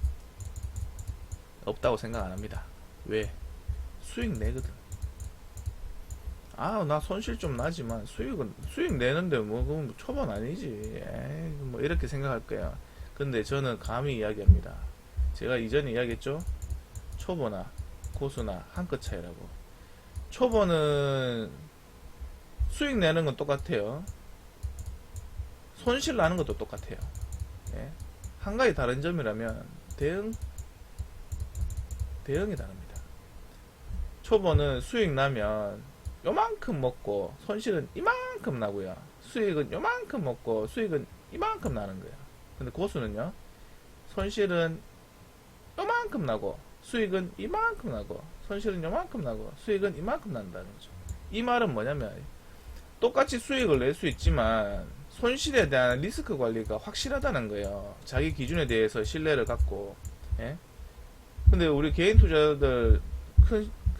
없다고 생각 안 합니다. 왜? 수익 내거든. 나 손실 좀 나지만 수익 내는데 뭐 그건 초반 아니지. 에이, 뭐 이렇게 생각할 거야. 근데 저는 감히 이야기합니다. 제가 이전에 이야기했죠. 초보나 고수나 한 끗 차이라고. 초보는 수익 내는 건 똑같아요. 손실 나는 것도 똑같아요. 예? 한 가지 다른 점이라면 대응이 다릅니다. 초보는 수익 나면 요만큼 먹고 손실은 이만큼 나고요. 수익은 요만큼 먹고 수익은 이만큼 나는 거예요. 근데 고수는요, 손실은 요만큼 나고 수익은 이만큼 나고 손실은 요만큼 나고 수익은 이만큼 난다는 거죠. 이 말은 뭐냐면 똑같이 수익을 낼 수 있지만 손실에 대한 리스크 관리가 확실하다는 거예요. 자기 기준에 대해서 신뢰를 갖고. 예? 근데 우리 개인 투자자들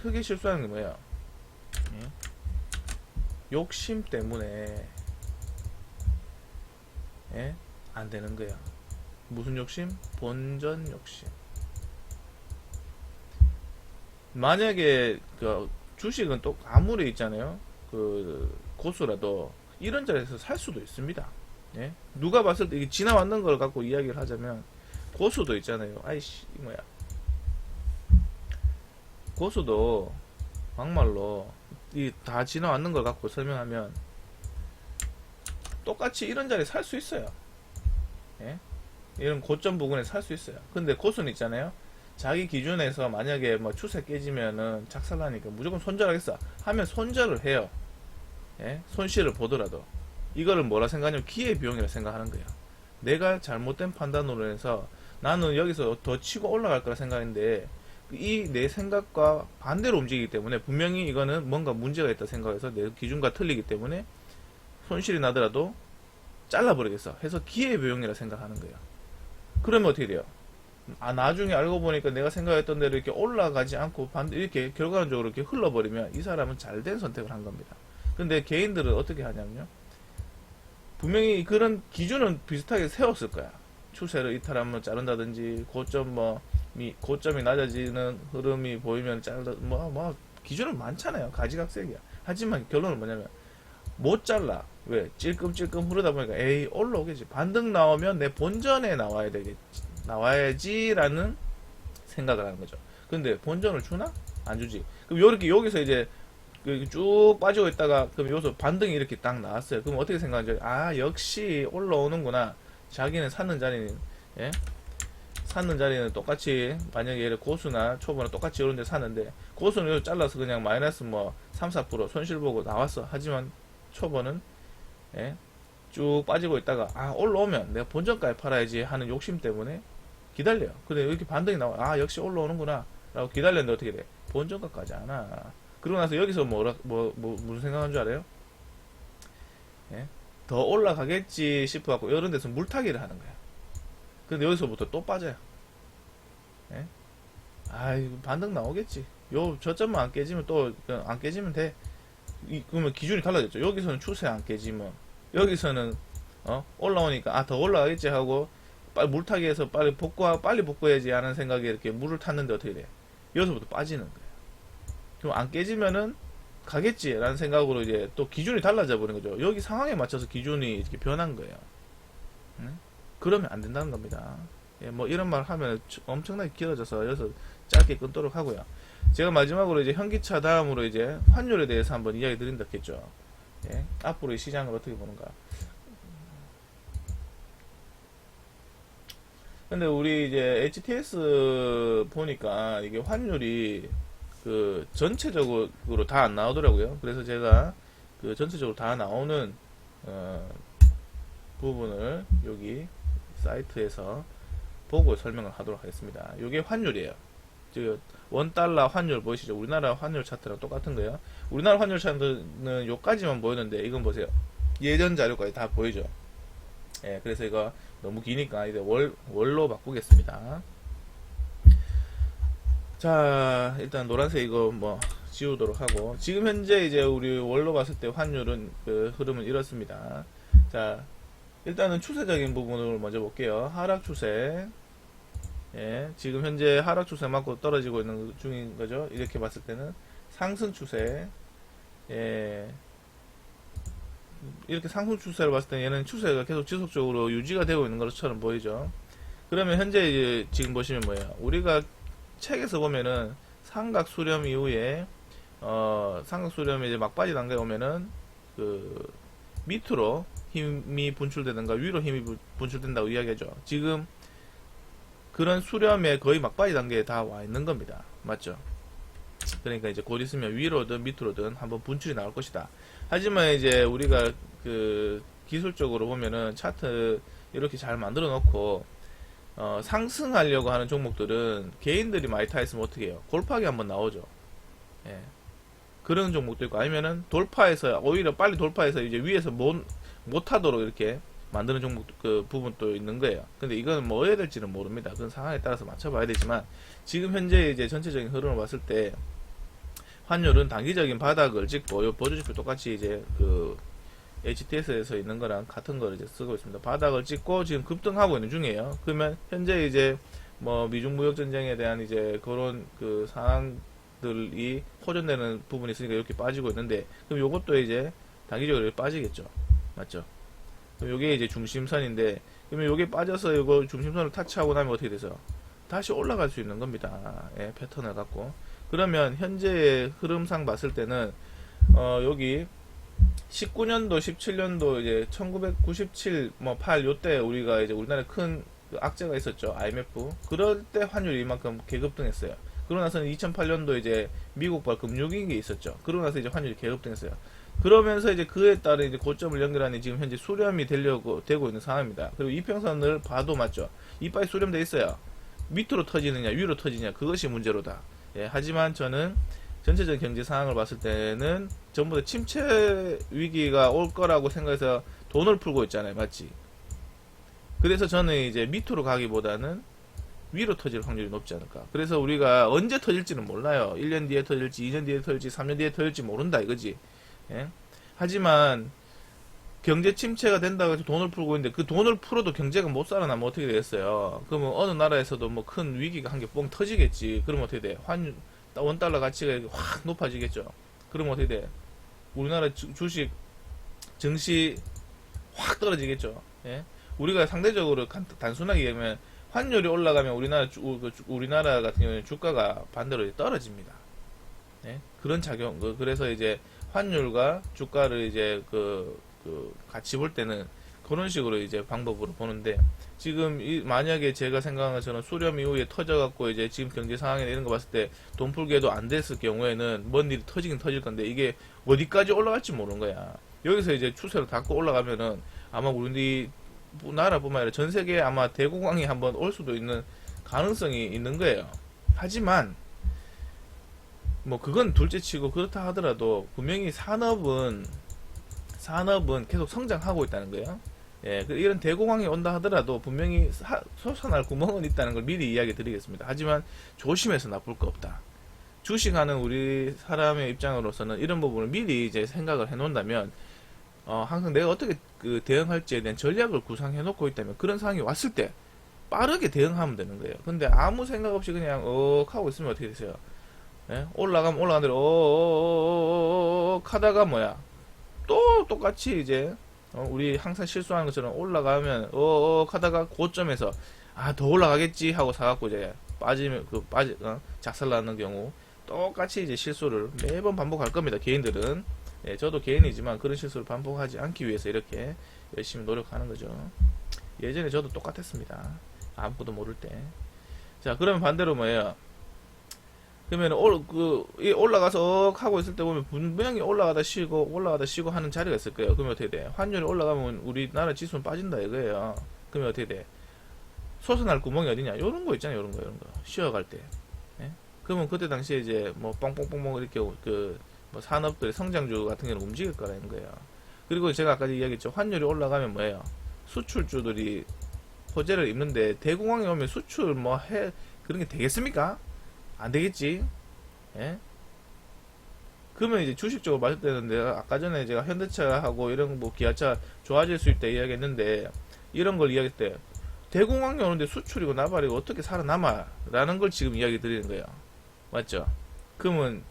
크게 실수하는 게 뭐예요? 예? 욕심 때문에, 예? 안 되는 거예요. 무슨 욕심? 본전 욕심. 만약에 그 주식은 또 아무리 있잖아요. 그 고수라도 이런 자리에서 살 수도 있습니다. 예? 누가 봤을 때 이게 지나왔는 걸 갖고 이야기를 하자면 고수도 있잖아요. 아이씨, 이 뭐야? 고수도 막말로 이 다 지나왔는 걸 갖고 설명하면 똑같이 이런 자리에 살 수 있어요. 예? 이런 고점 부근에 살 수 있어요. 근데 고수는 있잖아요. 자기 기준에서 만약에 뭐 추세 깨지면은 작살나니까 무조건 손절하겠어 하면 손절을 해요. 예? 손실을 보더라도 이거를 뭐라 생각하냐면 기회비용이라 생각하는 거예요. 내가 잘못된 판단으로 해서 나는 여기서 더 치고 올라갈 거라 생각했는데 이 내 생각과 반대로 움직이기 때문에 분명히 이거는 뭔가 문제가 있다 생각해서 내 기준과 틀리기 때문에 손실이 나더라도 잘라버리겠어 해서 기회비용이라 생각하는 거예요. 그러면 어떻게 돼요? 나중에 알고 보니까 내가 생각했던 대로 이렇게 올라가지 않고 이렇게 결과론적으로 이렇게 흘러버리면 이 사람은 잘된 선택을 한 겁니다. 근데 개인들은 어떻게 하냐면요. 분명히 그런 기준은 비슷하게 세웠을 거야. 추세를 이탈하면 자른다든지, 고점이 낮아지는 흐름이 보이면 기준은 많잖아요. 가지각색이야. 하지만 결론은 뭐냐면, 못 잘라. 왜? 찔끔찔끔 흐르다 보니까, 에이, 올라오겠지. 반등 나오면 내 본전에 나와야지라는 생각을 하는 거죠. 근데 본전을 주나? 안 주지. 그럼 여기서 이제 쭉 빠지고 있다가 그럼 여기서 반등이 이렇게 딱 나왔어요. 그럼 어떻게 생각하죠? 역시 올라오는구나. 자기는 사는 자리는, 예? 사는 자리는 똑같이 만약에 얘를 고수나 초보나 똑같이 이런 데 사는데 고수는 여기 잘라서 그냥 마이너스 3, 4% 손실 보고 나왔어. 하지만 초보는, 예? 쭉 빠지고 있다가 올라오면 내가 본전까지 팔아야지 하는 욕심 때문에 기다려요. 근데 이렇게 반등이 나와. 역시 올라오는구나 라고 기다렸는데 어떻게 돼? 본전가까지 안 와. 그러고 나서 여기서 무슨 생각한 줄 알아요? 예? 더 올라가겠지 싶어갖고 이런 데서 물타기를 하는 거야. 근데 여기서부터 또 빠져요. 예? 이거 반등 나오겠지. 저점만 안 깨지면 또 안 깨지면 돼. 그러면 기준이 달라졌죠. 여기서는 추세 안 깨지면 여기서는 올라오니까 더 올라가겠지 하고 빨리 물타기해서 빨리 복구해야지 하는 생각에 이렇게 물을 탔는데 어떻게 돼? 여기서부터 빠지는 거예요. 그럼 안 깨지면은 가겠지라는 생각으로 이제 또 기준이 달라져 버린 거죠. 여기 상황에 맞춰서 기준이 이렇게 변한 거예요. 응? 그러면 안 된다는 겁니다. 예, 이런 말 하면 엄청나게 길어져서 여기서 짧게 끊도록 하고요. 제가 마지막으로 이제 현기차 다음으로 이제 환율에 대해서 한번 이야기 드린다 했죠. 예, 앞으로 이 시장을 어떻게 보는가. 근데 우리 이제 HTS 보니까 이게 환율이 그 전체적으로 다 안 나오더라고요. 그래서 제가 그 전체적으로 다 나오는 부분을 여기 사이트에서 보고 설명을 하도록 하겠습니다. 이게 환율이에요. 즉 원달러 환율 보이시죠? 우리나라 환율 차트랑 똑같은 거예요. 우리나라 환율 차트는 요까지만 보이는데 이건 보세요. 예전 자료까지 다 보이죠? 예, 그래서 이거 너무 기니까 이제 월로 바꾸겠습니다. 자, 일단 노란색 이거 지우도록 하고, 지금 현재 이제 우리 월로 봤을 때 환율은 그 흐름은 이렇습니다. 자, 일단은 추세적인 부분을 먼저 볼게요. 하락 추세. 예, 지금 현재 하락 추세 맞고 떨어지고 있는 중인 거죠. 이렇게 봤을 때는 상승 추세. 예, 이렇게 상승 추세를 봤을 때 얘는 추세가 계속 지속적으로 유지가 되고 있는 것처럼 보이죠. 그러면 현재 이제 지금 보시면 뭐예요? 우리가 책에서 보면은 삼각 수렴 이후에 삼각 수렴이 이제 막바지 단계에 오면은 그 밑으로 힘이 분출되든가 위로 힘이 분출된다고 이야기하죠. 지금 그런 수렴의 거의 막바지 단계에 다 와 있는 겁니다. 맞죠? 그러니까 이제 곧 있으면 위로든 밑으로든 한번 분출이 나올 것이다. 하지만 이제 우리가 그 기술적으로 보면은 차트 이렇게 잘 만들어 놓고 상승하려고 하는 종목들은 개인들이 많이 타 있으면 어떻게 해요? 골프하기 한번 나오죠. 예. 그런 종목도 있고 아니면은 돌파해서 오히려 빨리 돌파해서 이제 위에서 못 하도록 이렇게 만드는 종목 그 부분도 있는 거예요. 근데 이거는 뭐 해야 될지는 모릅니다. 그건 상황에 따라서 맞춰봐야 되지만 지금 현재 이제 전체적인 흐름을 봤을 때 환율은 단기적인 바닥을 찍고 요 보조지표 똑같이 이제 그 HTS에서 있는 거랑 같은 거를 이제 쓰고 있습니다. 바닥을 찍고 지금 급등하고 있는 중이에요. 그러면 현재 이제 뭐 미중 무역 전쟁에 대한 이제 그런 그 상황들이 호전되는 부분이 있으니까 이렇게 빠지고 있는데 그럼 요것도 이제 단기적으로 빠지겠죠. 맞죠? 그럼 요게 이제 중심선인데 그러면 요게 빠져서 이거 중심선을 타치하고 나면 어떻게 되죠? 다시 올라갈 수 있는 겁니다. 예, 패턴을 갖고. 그러면 현재의 흐름상 봤을 때는 여기 19년도, 17년도 이제 1997, 뭐 8, 요때 우리가 이제 우리나라에 큰 악재가 있었죠. IMF. 그럴 때 환율이 이만큼 개급등했어요. 그러고 나서는 2008년도 이제 미국발 금융위기 있었죠. 그러고 나서 이제 환율이 개급등했어요. 그러면서 이제 그에 따른 이제 고점을 연결하는 지금 현재 수렴이 되고 있는 상황입니다. 그리고 이평선을 봐도 맞죠. 이빨이 수렴돼 있어요. 밑으로 터지느냐, 위로 터지느냐, 그것이 문제로다. 예, 하지만 저는 전체적인 경제 상황을 봤을 때는 전부 다 침체 위기가 올 거라고 생각해서 돈을 풀고 있잖아요. 맞지? 그래서 저는 이제 밑으로 가기보다는 위로 터질 확률이 높지 않을까. 그래서 우리가 언제 터질지는 몰라요. 1년 뒤에 터질지, 2년 뒤에 터질지, 3년 뒤에 터질지 모른다 이거지. 예? 하지만 경제 침체가 된다고 해서 돈을 풀고 있는데 그 돈을 풀어도 경제가 못 살아나면 어떻게 되겠어요? 그러면 어느 나라에서도 뭐 큰 위기가 한 개 뻥 터지겠지. 그러면 어떻게 돼? 원달러 가치가 확 높아지겠죠. 그러면 어떻게 돼? 우리나라 주식, 증시 확 떨어지겠죠. 예? 우리가 상대적으로 단순하게 얘기하면 환율이 올라가면 우리나라 같은 경우는 주가가 반대로 떨어집니다. 예? 그런 작용. 그래서 이제 환율과 주가를 이제 같이 볼 때는 그런 식으로 이제 방법으로 보는데 지금 만약에 제가 생각하는 것처럼 수렴 이후에 터져갖고 이제 지금 경제 상황이나 이런 거 봤을 때 돈 풀기에도 안 됐을 경우에는 뭔 일이 터지긴 터질 건데 이게 어디까지 올라갈지 모르는 거야. 여기서 이제 추세를 닫고 올라가면은 아마 우리 나라뿐만 아니라 전 세계에 아마 대공황이 한번 올 수도 있는 가능성이 있는 거예요. 하지만 뭐 그건 둘째치고 그렇다 하더라도 분명히 산업은 계속 성장하고 있다는 거예요. 예, 이런 대공황이 온다 하더라도 분명히 솟아날 구멍은 있다는 걸 미리 이야기 드리겠습니다. 하지만 조심해서 나쁠 거 없다. 주식하는 우리 사람의 입장으로서는 이런 부분을 미리 이제 생각을 해놓는다면 항상 내가 어떻게 대응할지에 대한 전략을 구상해 놓고 있다면 그런 상황이 왔을 때 빠르게 대응하면 되는 거예요. 근데 아무 생각 없이 그냥 하고 있으면 어떻게 되세요? 예? 올라가면 올라간 대로 하다가 뭐야? 또 똑같이 이제 우리 항상 실수하는 것처럼 올라가면 하다가 고점에서 더 올라가겠지 하고 사갖고 이제 빠지면 작살나는 경우 똑같이 이제 실수를 매번 반복할 겁니다. 개인들은. 예, 저도 개인이지만 그런 실수를 반복하지 않기 위해서 이렇게 열심히 노력하는 거죠. 예전에 저도 똑같았습니다. 아무것도 모를 때. 자, 그러면 반대로 뭐예요? 그러면 올라가서 하고 있을 때 보면 분명히 올라가다 쉬고 하는 자리가 있을 거예요. 그러면 어떻게 돼? 환율이 올라가면 우리나라 지수는 빠진다 이거예요. 그러면 어떻게 돼? 솟아날 구멍이 어디냐? 요런 거 있잖아요. 요런 거. 쉬어갈 때. 예? 그러면 그때 당시에 이제 뭐 뻥뻥뻥뻥 이렇게 뭐 산업들의 성장주 같은 경우는 움직일 거라는 거예요. 그리고 제가 아까 이야기했죠. 환율이 올라가면 뭐예요? 수출주들이 호재를 입는데 대공황이 오면 수출 그런 게 되겠습니까? 안 되겠지. 예? 그러면 이제 주식적으로 봤을 때는 내가 아까 전에 제가 현대차하고 이런 뭐 기아차 좋아질 수 있다 이야기했는데 이런 걸 이야기할 때 대공황이 오는데 수출이고 나발이고 어떻게 살아남아? 라는 걸 지금 이야기 드리는 거예요. 맞죠? 그러면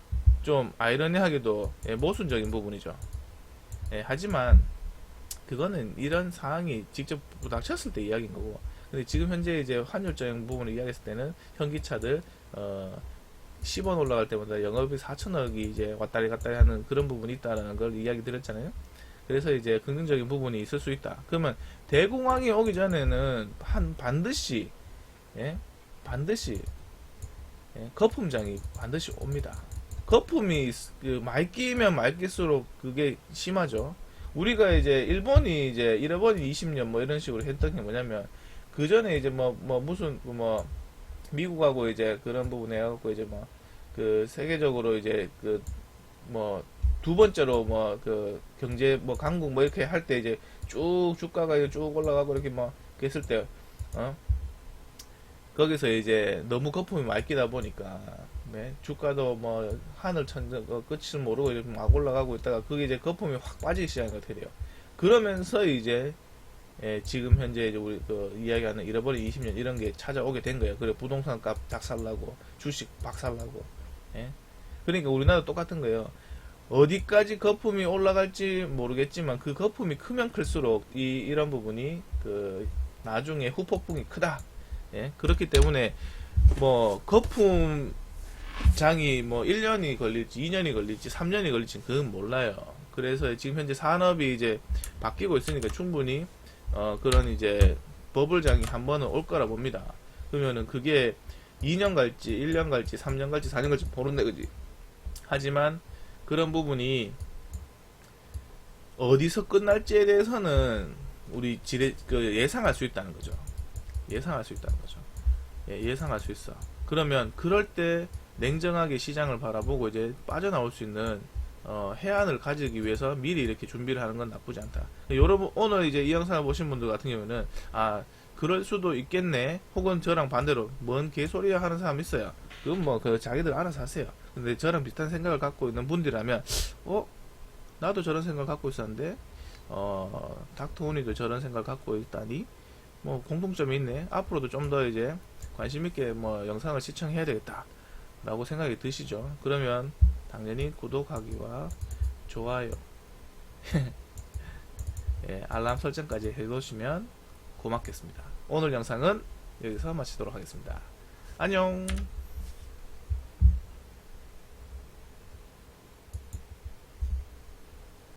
좀 아이러니하게도 모순적인 부분이죠. 하지만 그거는 이런 상황이 직접 부닥쳤을 때 이야기인 거고, 근데 지금 현재 이제 환율적인 부분을 이야기했을 때는 현기차들 10원 올라갈 때마다 영업이 4천억이 이제 왔다리 갔다리 하는 그런 부분이 있다라는 걸 이야기 드렸잖아요. 그래서 이제 긍정적인 부분이 있을 수 있다. 그러면 대공황이 오기 전에는 반드시 반드시 거품장이 반드시 옵니다. 거품이 많이 끼면 많이 낄수록 그게 심하죠. 우리가 이제 일본이 이제 잃어버린 20년 뭐 이런 식으로 했던 게 뭐냐면, 그 전에 이제 무슨 미국하고 이제 그런 부분에 해갖고 이제 그 세계적으로 이제 그 두 번째로 그 경제 강국 이렇게 할 때 이제 쭉 주가가 쭉 올라가고 이렇게 그랬을 때 거기서 이제 너무 거품이 많이 끼다 보니까 주가도 하늘 천정 끝을 모르고 이렇게 막 올라가고 있다가 그게 이제 거품이 확 빠지기 시작한 것 같아요. 그러면서 이제 지금 현재 이제 우리 그 이야기하는 잃어버린 20년 이런 게 찾아오게 된 거예요. 그래 부동산 값 작살나고 주식 박살나고. 그러니까 우리나라도 똑같은 거예요. 어디까지 거품이 올라갈지 모르겠지만 그 거품이 크면 클수록 이런 부분이 그 나중에 후폭풍이 크다. 그렇기 때문에 거품 장이 1년이 걸릴지 2년이 걸릴지 3년이 걸릴지 그건 몰라요. 그래서 지금 현재 산업이 이제 바뀌고 있으니까 충분히 그런 이제 버블장이 한 번은 올 거라 봅니다. 그러면은 그게 2년 갈지 1년 갈지 3년 갈지 4년 갈지 모른다 그지. 하지만 그런 부분이 어디서 끝날지에 대해서는 우리 예상할 수 있다는 거죠. 예상할 수 있다는 거죠. 예상할 수 있어. 그러면 그럴 때 냉정하게 시장을 바라보고 이제 빠져나올 수 있는 해안을 가지기 위해서 미리 이렇게 준비를 하는 건 나쁘지 않다. 여러분 오늘 이제 이 영상을 보신 분들 같은 경우는 그럴 수도 있겠네, 혹은 저랑 반대로 뭔 개소리야 하는 사람 있어요. 그건 그 자기들 알아서 하세요. 근데 저랑 비슷한 생각을 갖고 있는 분들이라면 나도 저런 생각을 갖고 있었는데 닥터훈이도 저런 생각을 갖고 있다니 공통점이 있네, 앞으로도 좀 더 이제 관심있게 영상을 시청해야 되겠다 라고 생각이 드시죠. 그러면 당연히 구독하기와 좋아요 알람 설정까지 해놓으시면 고맙겠습니다. 오늘 영상은 여기서 마치도록 하겠습니다. 안녕.